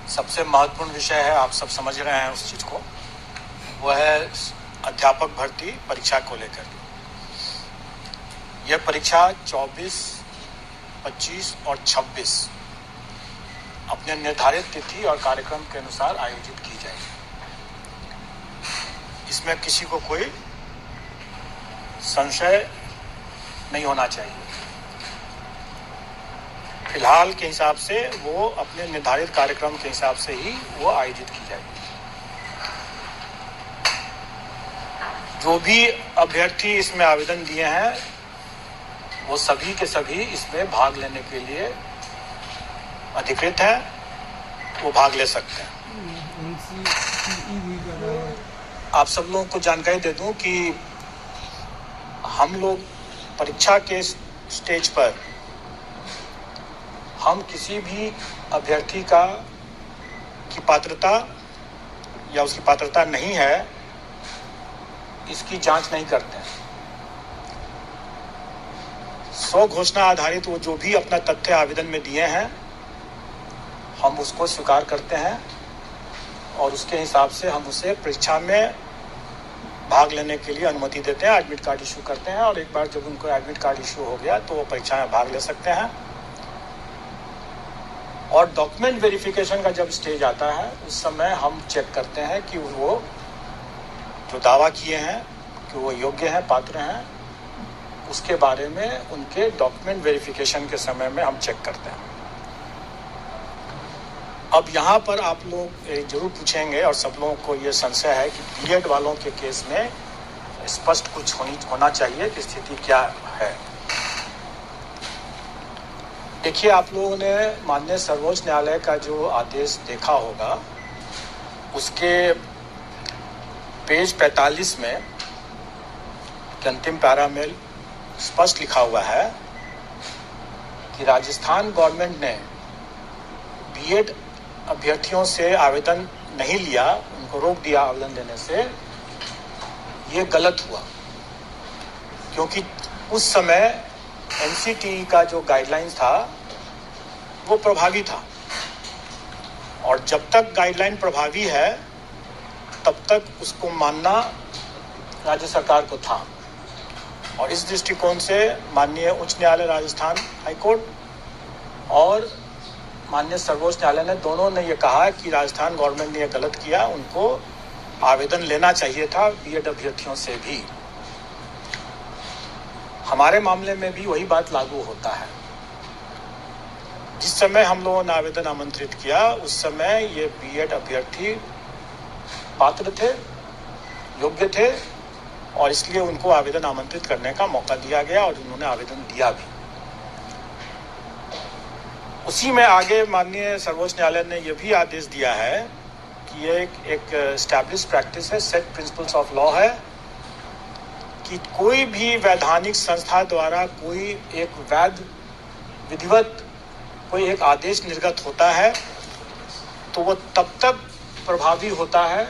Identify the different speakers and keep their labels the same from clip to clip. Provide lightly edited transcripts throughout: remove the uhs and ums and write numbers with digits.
Speaker 1: सबसे महत्वपूर्ण विषय है, आप सब समझ रहे हैं उस चीज़ को, वो है अध्यापक भर्ती परीक्षा को लेकर। यह परीक्षा 24, 25 और 26 अपने निर्धारित तिथि और कार्यक्रम के अनुसार आयोजित की जाएगी। इसमें किसी को कोई संशय नहीं होना चाहिए। फिलहाल के हिसाब से वो अपने निर्धारित कार्यक्रम के हिसाब से ही वो आयोजित की जाएगी। जो भी अभ्यर्थी इसमें आवेदन दिए हैं वो सभी के सभी इसमें भाग लेने के लिए अधिकृत हैं, वो भाग ले सकते हैं। आप सब लोगों को जानकारी दे दूं कि हम लोग परीक्षा के स्टेज पर हम किसी भी अभ्यर्थी की पात्रता या उसकी पात्रता नहीं है इसकी जांच नहीं करते हैं। स्व घोषणा आधारित वो जो भी अपना तथ्य आवेदन में दिए हैं हम उसको स्वीकार करते हैं और उसके हिसाब से हम उसे परीक्षा में भाग लेने के लिए अनुमति देते हैं, एडमिट कार्ड इशू करते हैं। और एक बार जब उनको एडमिट कार्ड इशू हो गया तो वो परीक्षा में भाग ले सकते हैं। और डॉक्यूमेंट वेरिफिकेशन का जब स्टेज आता है उस समय हम चेक करते हैं कि वो जो दावा किए हैं कि वो योग्य हैं, पात्र हैं, उसके बारे में उनके डॉक्यूमेंट वेरिफिकेशन के समय में हम चेक करते हैं। अब यहाँ पर आप लोग जरूर पूछेंगे और सब लोगों को ये संशय है कि बीएड वालों के केस में स्पष्ट कुछ होना चाहिए कि स्थिति क्या है। देखिए, आप लोगों ने माननीय सर्वोच्च न्यायालय का जो आदेश देखा होगा उसके पेज 45 में के अंतिम पैरा में स्पष्ट लिखा हुआ है कि राजस्थान गवर्नमेंट ने बीएड अभ्यर्थियों से आवेदन नहीं लिया, उनको रोक दिया आवेदन देने से। ये गलत हुआ क्योंकि उस समय एनसीटीई का जो गाइडलाइंस था वो प्रभावी था और जब तक गाइडलाइन प्रभावी है तब तक उसको मानना राज्य सरकार को था। और इस दृष्टिकोण से माननीय उच्च न्यायालय राजस्थान हाईकोर्ट और माननीय सर्वोच्च न्यायालय ने दोनों ने ये कहा कि राजस्थान गवर्नमेंट ने ये गलत किया, उनको आवेदन लेना चाहिए था बीएड अभ्यर्थियों से भी। हमारे मामले में भी वही बात लागू होता है। जिस समय हम लोगों ने आवेदन आमंत्रित किया उस समय ये बीएड अभ्यर्थी पात्र थे, योग्य थे और इसलिए उनको आवेदन आमंत्रित करने का मौका दिया गया और उन्होंने आवेदन दिया भी। उसी में आगे माननीय सर्वोच्च न्यायालय ने यह भी आदेश दिया है कि ये एक एस्टैब्लिश प्रैक्टिस है, सेट प्रिंसिपल्स ऑफ लॉ है कि कोई भी वैधानिक संस्था द्वारा कोई एक वैध विधिवत कोई एक आदेश निर्गत होता है तो वो तब तक प्रभावी होता है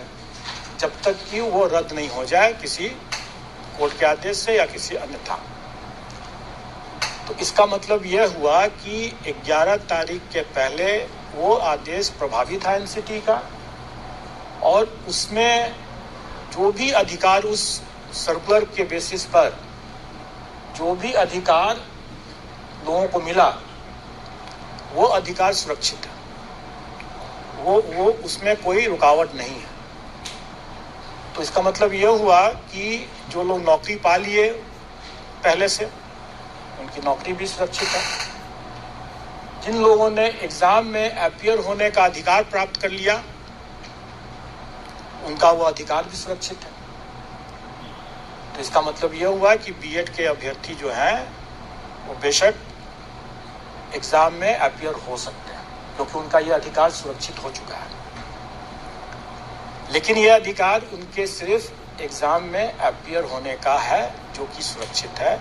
Speaker 1: जब तक कि वो रद्द नहीं हो जाए किसी कोर्ट के आदेश से या किसी अन्यथा। तो इसका मतलब यह हुआ कि 11 तारीख के पहले वो आदेश प्रभावी था एनसीटी का और उसमें जो भी अधिकार उस सर्कुलर के बेसिस पर जो भी अधिकार लोगों को मिला वो अधिकार सुरक्षित है, वो उसमें कोई रुकावट नहीं है। तो इसका मतलब यह हुआ कि जो लोग नौकरी पा लिए पहले से उनकी नौकरी भी सुरक्षित है। जिन लोगों ने एग्जाम में अपीयर होने का अधिकार प्राप्त कर लिया उनका वो अधिकार भी सुरक्षित है। तो इसका मतलब यह हुआ कि बीएड के अभ्यर्थी जो हैं वो बेशक एग्जाम में अपीयर हो सकते हैं क्योंकि उनका यह अधिकार सुरक्षित हो चुका है। लेकिन यह अधिकार उनके सिर्फ एग्जाम में अपीयर होने का है जो कि सुरक्षित है,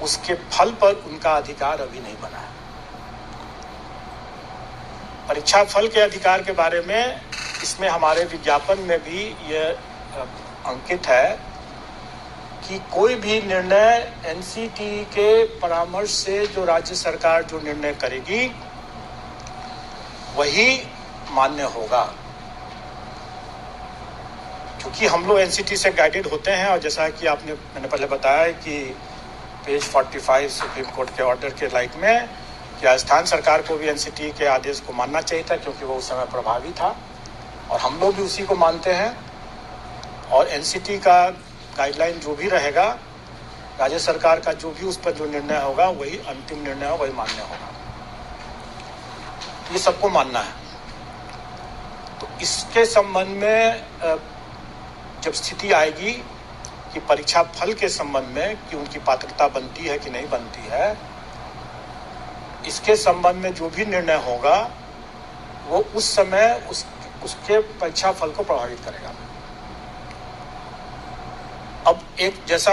Speaker 1: उसके फल पर उनका अधिकार अभी नहीं बना है। परीक्षा फल के अधिकार के बारे में इसमें हमारे विज्ञापन में भी यह अंकित है कि कोई भी निर्णय एनसीटी के परामर्श से जो राज्य सरकार जो निर्णय करेगी वही मान्य होगा। क्योंकि हम लोग एनसीटी से गाइडेड होते हैं, और जैसा कि मैंने पहले बताया कि पेज 45 सुप्रीम कोर्ट के ऑर्डर के लाइट में कि राजस्थान सरकार को भी एनसीटी के आदेश को मानना चाहिए था, क्योंकि वो उस समय प्रभावी था, और हम लोग भी उसी को मानते हैं। और एनसीटी का गाइडलाइन जो भी रहेगा, राज्य सरकार का जो भी उस पर जो निर्णय होगा वही अंतिम निर्णय होगा, वही मान्य होगा। ये सबको मानना है। तो इसके संबंध में जब स्थिति आएगी कि परीक्षा फल के संबंध में कि उनकी पात्रता बनती है कि नहीं बनती है, इसके संबंध में जो भी निर्णय होगा वो उस समय उसके परीक्षा फल को प्रभावित करेगा। अब एक जैसा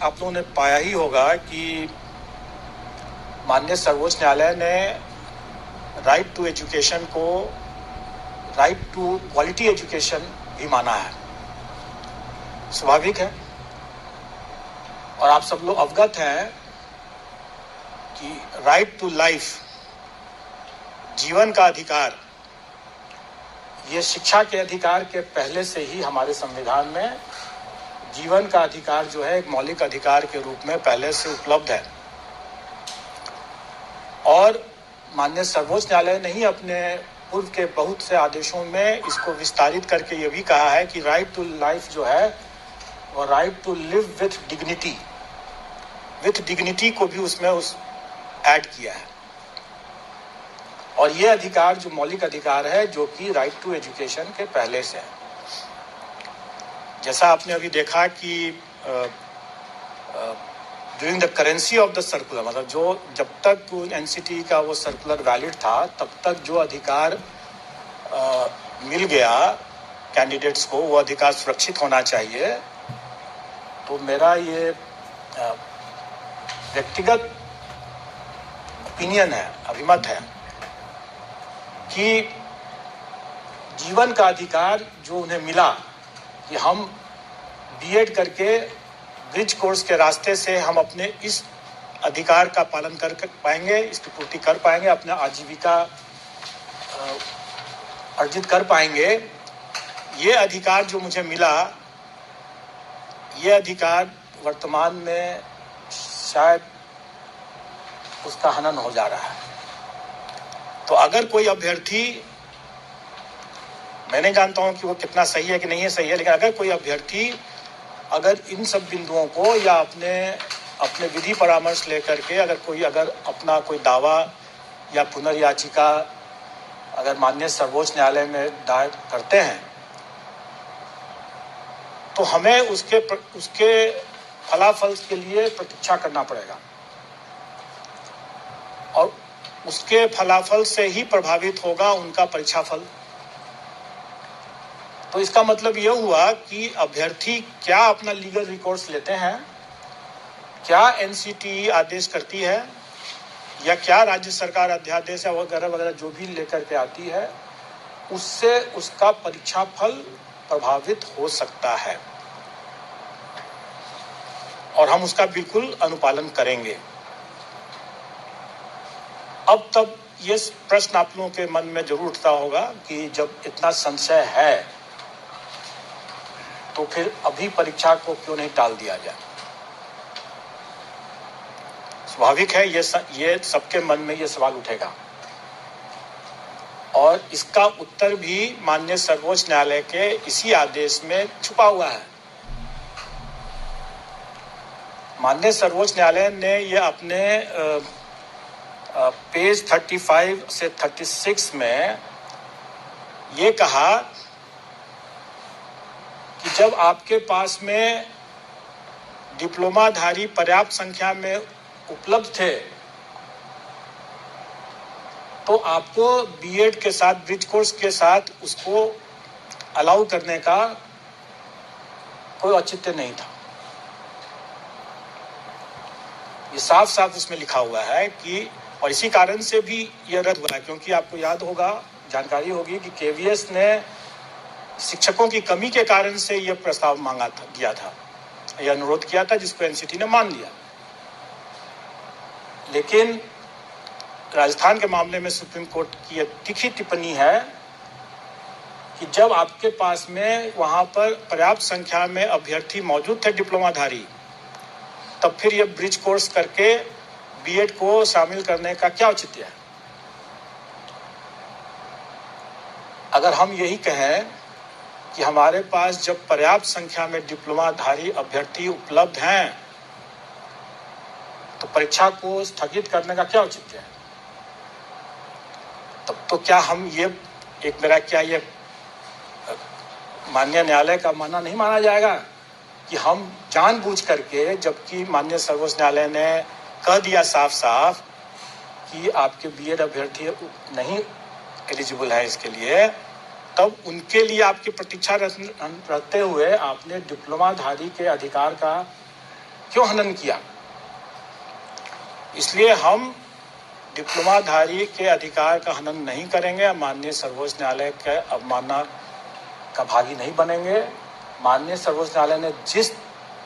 Speaker 1: आप लोगों ने पाया ही होगा कि माननीय सर्वोच्च न्यायालय ने राइट टू एजुकेशन को राइट टू क्वालिटी एजुकेशन भी माना है। स्वाभाविक है, और आप सब लोग अवगत हैं कि राइट टू लाइफ, जीवन का अधिकार, ये शिक्षा के अधिकार के पहले से ही हमारे संविधान में जीवन का अधिकार जो है एक मौलिक अधिकार के रूप में पहले से उपलब्ध है। और माननीय सर्वोच्च न्यायालय ने ही अपने पूर्व के बहुत से आदेशों में इसको विस्तारित करके ये भी कहा है कि राइट टू लाइफ जो है वो right to live with dignity को भी उसमें ऐड किया है। और ये अधिकार जो मौलिक अधिकार है, जो कि राइट टू एजुकेशन के पहले से है। जैसा आपने अभी देखा कि during the currency of the circular, मतलब जो जब तक एनसीटी का वो सर्कुलर वैलिड था तब तक जो अधिकार मिल गया कैंडिडेट्स को, वो अधिकार सुरक्षित होना चाहिए। तो मेरा ये व्यक्तिगत ओपिनियन है, अभिमत है कि जीवन का अधिकार जो उन्हें मिला कि हम बीएड करके ब्रिज कोर्स के रास्ते से हम अपने इस अधिकार का पालन कर पाएंगे, इसकी पूर्ति कर पाएंगे, अपना आजीविका अर्जित कर पाएंगे। ये अधिकार जो मुझे मिला, ये अधिकार वर्तमान में शायद उसका हनन हो जा रहा है। तो अगर कोई अभ्यर्थी, मैं नहीं जानता हूं कि वो कितना सही है कि नहीं है सही है, लेकिन अगर कोई अभ्यर्थी अगर इन सब बिंदुओं को या अपने विधि परामर्श लेकर के अगर अपना कोई दावा या पुनर्याचिका अगर माननीय सर्वोच्च न्यायालय में दायर करते हैं, तो हमें उसके फलाफल के लिए प्रतीक्षा करना पड़ेगा, और उसके फलाफल से ही प्रभावित होगा उनका परीक्षा फल। तो इसका मतलब यह हुआ कि अभ्यर्थी क्या अपना लीगल रिकोर्स लेते हैं, क्या एनसीटी आदेश करती है, या क्या राज्य सरकार अध्यादेश वगैरह वगैरह जो भी लेकर के आती है, उससे उसका परीक्षा फल प्रभावित हो सकता है, और हम उसका बिल्कुल अनुपालन करेंगे। अब तब ये प्रश्न आप लोगों के मन में जरूर उठता होगा कि जब इतना संशय है तो फिर अभी परीक्षा को क्यों नहीं टाल दिया जाए। स्वाभाविक है, ये सबके मन में ये सवाल उठेगा, और इसका उत्तर भी माननीय सर्वोच्च न्यायालय के इसी आदेश में छुपा हुआ है। माननीय सर्वोच्च न्यायालय ने ये अपने पेज 35 से 36 में ये कहा कि जब आपके पास में डिप्लोमाधारी पर्याप्त संख्या में उपलब्ध थे, तो आपको बीएड के साथ, ब्रिज कोर्स के साथ उसको अलाउ करने का कोई औचित्य नहीं था। ये साफ साफ उसमें लिखा हुआ है कि, और इसी कारण से भी यह रद्द हुआ है, क्योंकि आपको याद होगा, जानकारी होगी कि केवीएस ने शिक्षकों की कमी के कारण से यह प्रस्ताव दिया था, यह अनुरोध किया था, जिसको एनसीटी ने मान लिया। लेकिन राजस्थान के मामले में सुप्रीम कोर्ट की यह तीखी टिप्पणी है कि जब आपके पास में वहाँ पर पर्याप्त संख्या में अभ्यर्थी मौजूद थे डिप्लोमाधारी, तब फिर ये ब्रिज कोर्स करके बीएड को शामिल करने का क्या औचित्य है? अगर हम यही कहें कि हमारे पास जब पर्याप्त संख्या में डिप्लोमाधारी अभ्यर्थी उपलब्ध हैं तो परीक्षा को स्थगित करने का क्या औचित्य है? तब तो क्या हम ये माननीय न्यायालय का मानना नहीं माना जाएगा कि हम जानबूझ करके, जबकि माननीय सर्वोच्च न्यायालय ने कह दिया साफ साफ कि आपके बीएड अभ्यर्थी नहीं एलिजिबल है इसके लिए, तब उनके लिए आपकी प्रतीक्षा रहते हुए आपने डिप्लोमाधारी के अधिकार का क्यों हनन किया? इसलिए हम डिप्लोमाधारी के अधिकार का हनन नहीं करेंगे, माननीय सर्वोच्च न्यायालय के अवमानना का भागी नहीं बनेंगे। माननीय सर्वोच्च न्यायालय ने जिस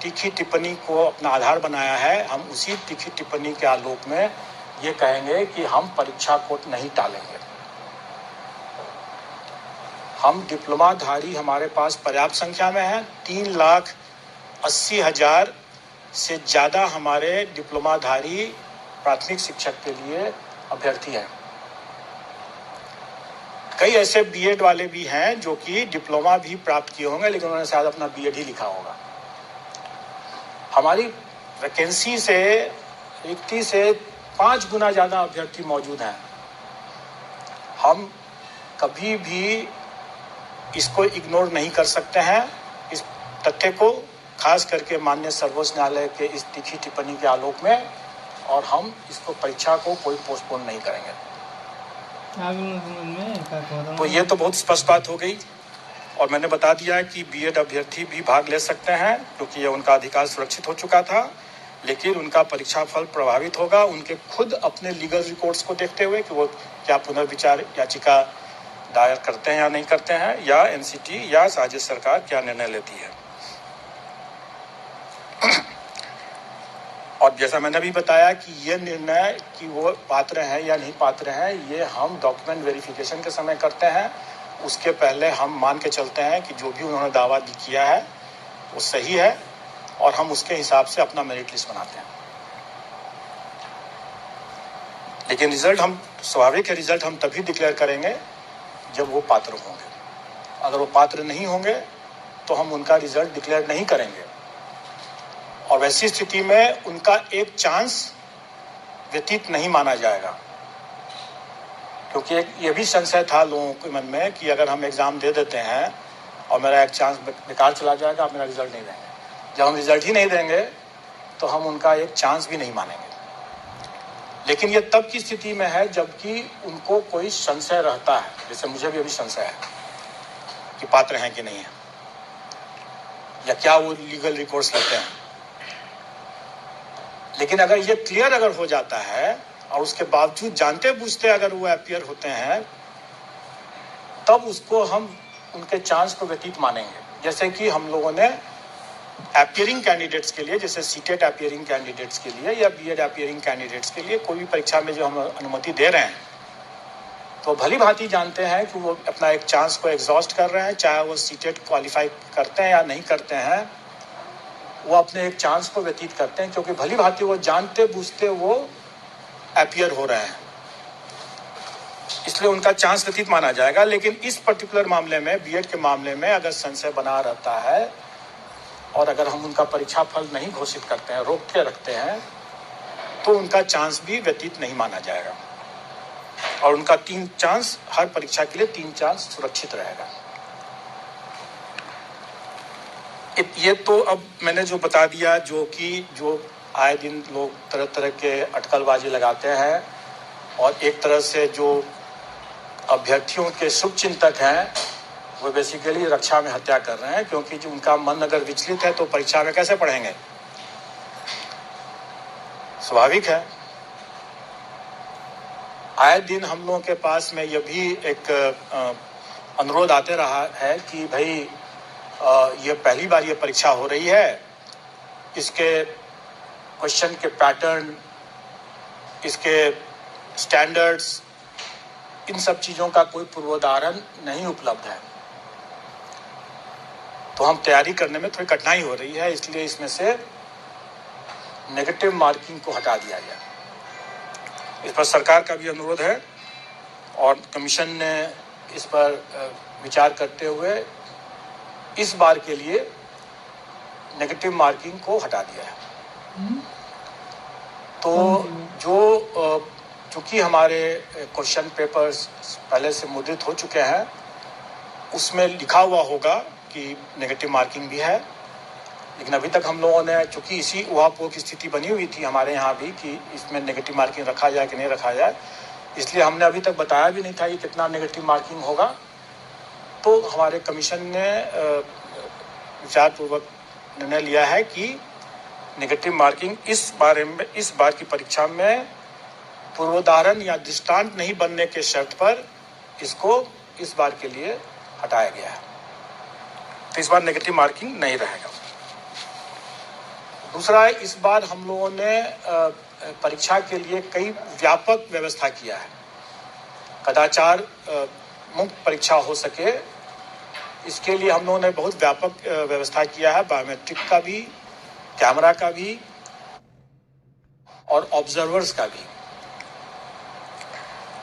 Speaker 1: तीखी टिप्पणी को अपना आधार बनाया है, हम उसी तीखी टिप्पणी के आलोक में ये कहेंगे कि हम परीक्षा को नहीं टालेंगे। हम डिप्लोमाधारी हमारे पास पर्याप्त संख्या में है। 3,80,000 से ज़्यादा हमारे डिप्लोमाधारी प्राथमिक शिक्षक के लिए अभ्यर्थी हैं। कई ऐसे बीएड वाले भी हैं जो कि डिप्लोमा भी प्राप्त किए होंगे, लेकिन उन्होंने शायद अपना बीएड ही लिखा होगा। हमारी वैकेंसी से रिक्ति से 5 गुना ज़्यादा अभ्यर्थी मौजूद हैं। हम कभी भी इसको इग्नोर नहीं कर सकते हैं, इस तथ्य को, खास करके माननीय सर्वोच्च न्यायालय के इस तीखी टिप्पणी के आलोक में, और हम इसको परीक्षा को कोई पोस्टपोन नहीं करेंगे। तो ये तो बहुत स्पष्ट बात हो गई, और मैंने बता दिया कि बीएड अभ्यर्थी भी भाग ले सकते हैं क्योंकि ये उनका अधिकार सुरक्षित हो चुका था, लेकिन उनका परीक्षा फल प्रभावित होगा उनके खुद अपने लीगल रिकॉर्ड्स को देखते हुए कि वो क्या पुनर्विचार याचिका दायर करते हैं या नहीं करते हैं, या एनसीटी या राज्य सरकार क्या निर्णय लेती है। और जैसा मैंने भी बताया कि ये निर्णय कि वो पात्र हैं या नहीं पात्र हैं, ये हम डॉक्यूमेंट वेरिफिकेशन के समय करते हैं। उसके पहले हम मान के चलते हैं कि जो भी उन्होंने दावा किया है वो सही है, और हम उसके हिसाब से अपना मेरिट लिस्ट बनाते हैं। लेकिन रिजल्ट हम, स्वाभाविक है, रिजल्ट हम तभी डिक्लेयर करेंगे जब वो पात्र होंगे। अगर वो पात्र नहीं होंगे तो हम उनका रिजल्ट डिक्लेयर नहीं करेंगे, और वैसी स्थिति में उनका एक चांस व्यतीत नहीं माना जाएगा। क्योंकि ये भी संशय था लोगों के मन में कि अगर हम एग्ज़ाम दे देते हैं और मेरा एक चांस बेकार चला जाएगा, आप मेरा रिजल्ट नहीं देंगे। जब हम रिजल्ट ही नहीं देंगे तो हम उनका एक चांस भी नहीं मानेंगे। लेकिन ये तब की स्थिति में है जबकि उनको कोई संशय रहता है, जैसे मुझे भी अभी संशय है कि पात्र हैं कि नहीं है, या क्या वो लीगल रिकॉर्ड्स लेते हैं। लेकिन अगर ये क्लियर अगर हो जाता है और उसके बावजूद जानते बूझते अगर वो अपीयर होते हैं, तब उसको हम उनके चांस को व्यतीत मानेंगे। जैसे कि हम लोगों ने अपीयरिंग कैंडिडेट्स के लिए, जैसे सीटेट अपीयरिंग कैंडिडेट्स के लिए या बीएड अपीयरिंग कैंडिडेट्स के लिए कोई भी परीक्षा में जो हम अनुमति दे रहे हैं, तो भली भांति जानते हैं कि वो अपना एक चांस को एग्जॉस्ट कर रहे हैं, चाहे वो सीटेट क्वालिफाई करते हैं या नहीं करते हैं, वो अपने एक चांस को व्यतीत करते हैं, क्योंकि भली भांति वो जानते बूझते वो अपीयर हो रहे हैं, इसलिए उनका चांस व्यतीत माना जाएगा। लेकिन इस पर्टिकुलर मामले में, बीएड के मामले में, अगर संशय बना रहता है और अगर हम उनका परीक्षा फल नहीं घोषित करते हैं, रोक के रखते हैं, तो उनका चांस भी व्यतीत नहीं माना जाएगा, और उनका 3 चांस, हर परीक्षा के लिए 3 चांस सुरक्षित रहेगा। ये तो अब मैंने जो बता दिया, जो आए दिन लोग तरह तरह के अटकलबाजी लगाते हैं, और एक तरह से जो अभ्यर्थियों के शुभचिंतक हैं वो बेसिकली रक्षा में हत्या कर रहे हैं, क्योंकि जो उनका मन अगर विचलित है तो परीक्षा में कैसे पढ़ेंगे। स्वाभाविक है। आए दिन हम लोगों के पास में यह भी एक अनुरोध आते रहा है कि भाई ये पहली बार ये परीक्षा हो रही है, इसके क्वेश्चन के पैटर्न, इसके स्टैंडर्ड्स, इन सब चीज़ों का कोई पूर्वोदाहरण नहीं उपलब्ध है। तो हम तैयारी करने में थोड़ी कठिनाई हो रही है, इसलिए इसमें से नेगेटिव मार्किंग को हटा दिया गया। इस पर सरकार का भी अनुरोध है और कमीशन ने इस पर विचार करते हुए इस बार के लिए नेगेटिव मार्किंग को हटा दिया है। तो जो चूंकि हमारे क्वेश्चन पेपर्स पहले से मुद्रित हो चुके हैं, उसमें लिखा हुआ होगा कि नेगेटिव मार्किंग भी है, लेकिन अभी तक हम लोगों ने, चूंकि इसी उहापोह की स्थिति बनी हुई थी हमारे यहाँ भी कि इसमें नेगेटिव मार्किंग रखा जाए कि नहीं रखा जाए, इसलिए हमने अभी तक बताया भी नहीं था कि कितना नेगेटिव मार्किंग होगा। तो हमारे कमीशन ने विचारपूर्वक निर्णय लिया है कि नेगेटिव मार्किंग इस बार की परीक्षा में पूर्वोदाहरण या दृष्टांत नहीं बनने के शर्त पर इसको इस बार के लिए हटाया गया है। तो इस बार नेगेटिव मार्किंग नहीं रहेगा। दूसरा, इस बार हम लोगों ने परीक्षा के लिए कई व्यापक व्यवस्था किया है। कदाचार मुक्त परीक्षा हो सके, इसके लिए हम लोगों ने बहुत व्यापक व्यवस्था किया है, बायोमेट्रिक का भी, कैमरा का भी और ऑब्जर्वर्स का भी।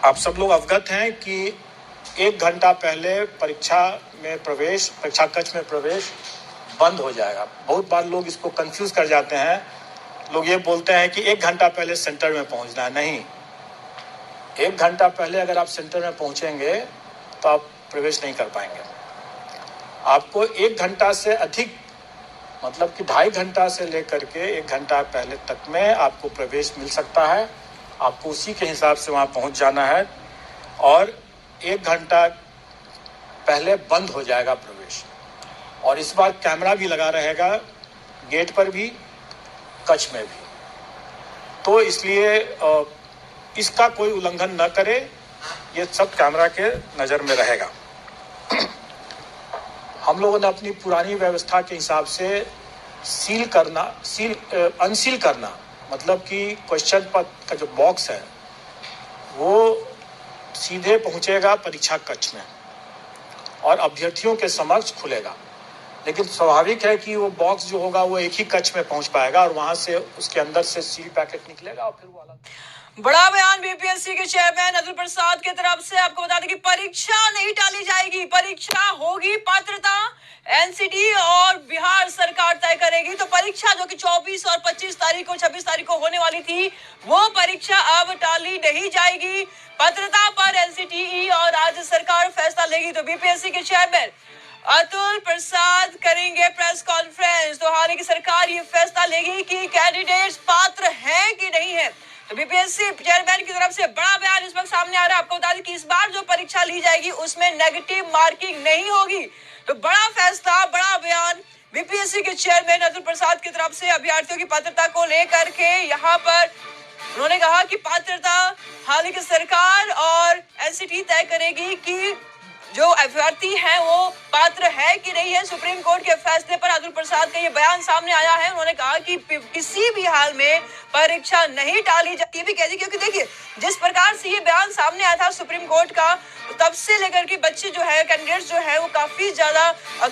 Speaker 1: आप सब लोग अवगत हैं कि 1 घंटा पहले परीक्षा कक्ष में प्रवेश बंद हो जाएगा। बहुत बार लोग इसको कंफ्यूज कर जाते हैं। लोग ये बोलते हैं कि 1 घंटा पहले सेंटर में पहुंचना है। नहीं, 1 घंटा पहले अगर आप सेंटर में पहुंचेंगे तो आप प्रवेश नहीं कर पाएंगे। आपको 1 घंटा से अधिक, मतलब कि 2.5 घंटा से लेकर के 1 घंटा पहले तक में आपको प्रवेश मिल सकता है। आपको उसी के हिसाब से वहां पहुंच जाना है और 1 घंटा पहले बंद हो जाएगा प्रवेश। और इस बार कैमरा भी लगा रहेगा, गेट पर भी, कक्ष में भी। तो इसलिए इसका कोई उल्लंघन न करे, ये सब कैमरा के नज़र में रहेगा। हम लोगों ने अपनी पुरानी व्यवस्था के हिसाब से अनसील करना, मतलब कि क्वेश्चन पत्र का जो बॉक्स है वो सीधे पहुंचेगा परीक्षा कक्ष में और अभ्यर्थियों के समक्ष खुलेगा। लेकिन स्वाभाविक है कि वो बॉक्स जो होगा वो एक ही कक्ष में पहुंच पाएगा और वहां से उसके अंदर से सील पैकेट निकलेगा और फिर वो अलग।
Speaker 2: बड़ा बयान बीपीएससी के चेयरमैन अतुल प्रसाद की तरफ से। आपको बता दें कि परीक्षा नहीं टाली जाएगी, परीक्षा होगी। पात्रता एनसीटी और बिहार सरकार तय करेगी। तो परीक्षा जो कि 24 और 25 तारीख को, 26 तारीख को होने वाली थी, वो परीक्षा अब टाली नहीं जाएगी। पात्रता पर एनसीटीई और राज्य सरकार फैसला लेगी। तो बीपीएससी के चेयरमैन अतुल प्रसाद करेंगे प्रेस कॉन्फ्रेंस। तो हालांकि सरकार ये फैसला लेगी कि कैंडिडेट्स पात्र हैं कि नहीं है। तो बीपीएससी चेयरमैन की तरफ से बड़ा बयान इस वक्त सामने आ रहा है। आपको बता दें कि इस बार जो परीक्षा ली जाएगी उसमें नेगेटिव मार्किंग नहीं होगी। तो बड़ा फैसला, बड़ा बयान बीपीएससी के चेयरमैन अतुल प्रसाद की तरफ से अभ्यर्थियों की पात्रता को लेकर के। यहाँ पर उन्होंने कहा कि पात्रता हालांकि सरकार और एनसीटी तय करेगी कि जो अभ्यर्थी है वो पात्र है कि नहीं है। सुप्रीम कोर्ट के फैसले पर अतुल प्रसाद का ये बयान सामने आया है। उन्होंने कहा कि किसी भी हाल में परीक्षा नहीं टाली जाती। ये भी कह दी, क्योंकि देखिए जिस प्रकार से ये बयान सामने आया था सुप्रीम कोर्ट का, तब से लेकर के बच्चे जो है, कैंडिडेट्स जो है, वो काफी ज्यादा